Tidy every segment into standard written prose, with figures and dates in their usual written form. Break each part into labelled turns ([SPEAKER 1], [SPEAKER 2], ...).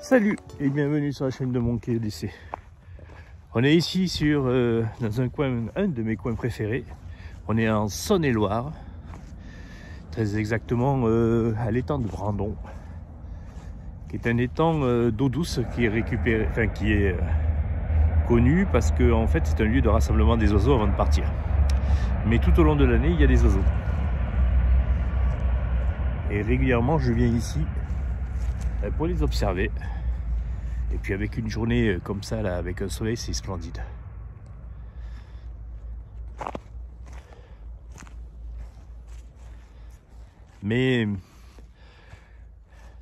[SPEAKER 1] Salut et bienvenue sur la chaîne de Monkey EDC. On est ici dans un de mes coins préférés. On est en Saône-et-Loire, très exactement à l'étang de Brandon, qui est un étang d'eau douce qui est récupéré, qui est connu parce que en fait c'est un lieu de rassemblement des oiseaux avant de partir. Mais tout au long de l'année il y a des oiseaux. Et régulièrement je viens ici pour les observer. Et puis avec une journée comme ça, là, avec un soleil, c'est splendide. Mais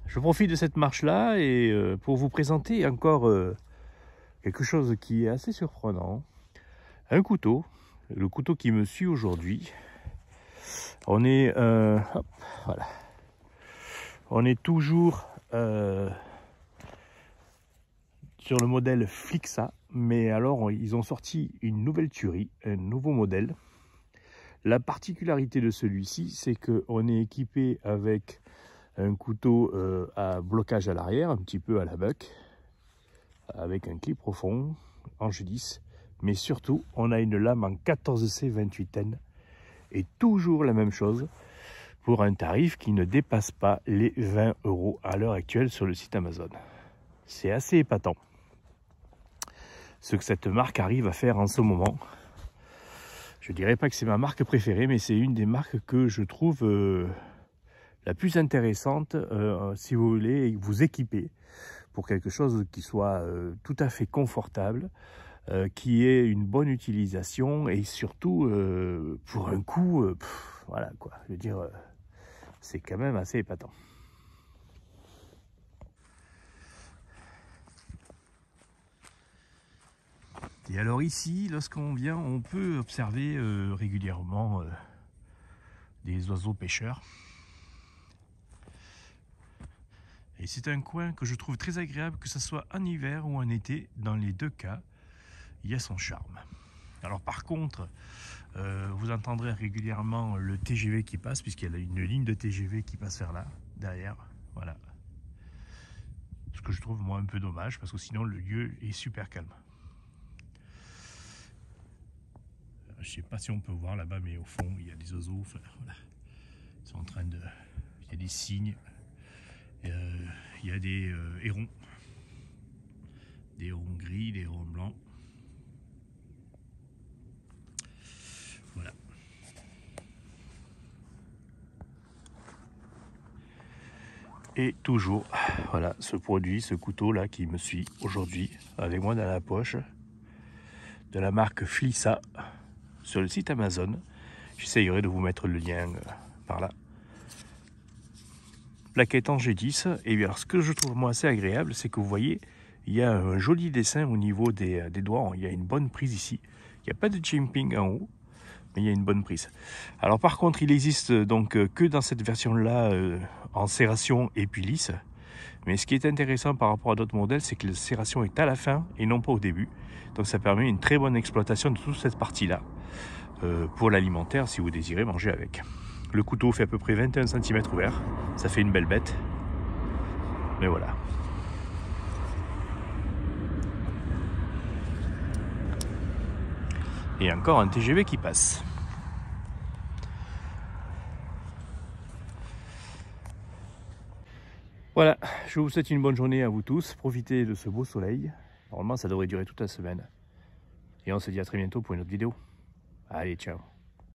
[SPEAKER 1] je profite de cette marche-là et pour vous présenter encore quelque chose qui est assez surprenant. Un couteau, le couteau qui me suit aujourd'hui. On est, hop, voilà. On est toujours sur le modèle Flixa, mais alors ils ont sorti une nouvelle tuerie, un nouveau modèle. La particularité de celui-ci, c'est qu'on est équipé avec un couteau à blocage à l'arrière, un petit peu à la Buck, avec un clip profond, ange 10, mais surtout on a une lame en 14C 28N, et toujours la même chose, pour un tarif qui ne dépasse pas les 20 € à l'heure actuelle sur le site Amazon. C'est assez épatant ce que cette marque arrive à faire en ce moment. Je dirais pas que c'est ma marque préférée, mais c'est une des marques que je trouve la plus intéressante si vous voulez vous équiper pour quelque chose qui soit tout à fait confortable, qui ait une bonne utilisation et surtout pour un coût, voilà quoi, je veux dire, c'est quand même assez épatant. Et alors ici, lorsqu'on vient, on peut observer régulièrement des oiseaux pêcheurs. Et c'est un coin que je trouve très agréable, que ce soit en hiver ou en été. Dans les deux cas, il y a son charme. Alors par contre, vous entendrez régulièrement le TGV qui passe, puisqu'il y a une ligne de TGV qui passe vers là, derrière. Voilà. Ce que je trouve moi un peu dommage, parce que sinon le lieu est super calme. Je sais pas si on peut voir là-bas, mais au fond, il y a des oiseaux. Enfin, voilà. Ils sont en train de... Il y a des cygnes. Il y a des hérons. Des hérons gris, des hérons blancs. Voilà. Et toujours, voilà, ce produit, ce couteau-là qui me suit aujourd'hui, avec moi dans la poche, de la marque Flixa, sur le site Amazon. J'essayerai de vous mettre le lien par là. Plaquette en G10. Et bien, ce que je trouve moi assez agréable, c'est que vous voyez, il y a un joli dessin au niveau des doigts. Il y a une bonne prise ici. Il n'y a pas de jimping en haut, mais il y a une bonne prise. Alors par contre, il existe donc que dans cette version-là en serration et puis lisse. Mais ce qui est intéressant par rapport à d'autres modèles, c'est que la serration est à la fin et non pas au début. Donc ça permet une très bonne exploitation de toute cette partie-là. Pour l'alimentaire si vous désirez manger avec. Le couteau fait à peu près 21 cm ouvert, ça fait une belle bête, mais voilà. Et encore un TGV qui passe. Voilà, je vous souhaite une bonne journée à vous tous, profitez de ce beau soleil, normalement ça devrait durer toute la semaine. Et on se dit à très bientôt pour une autre vidéo. Allez, ciao.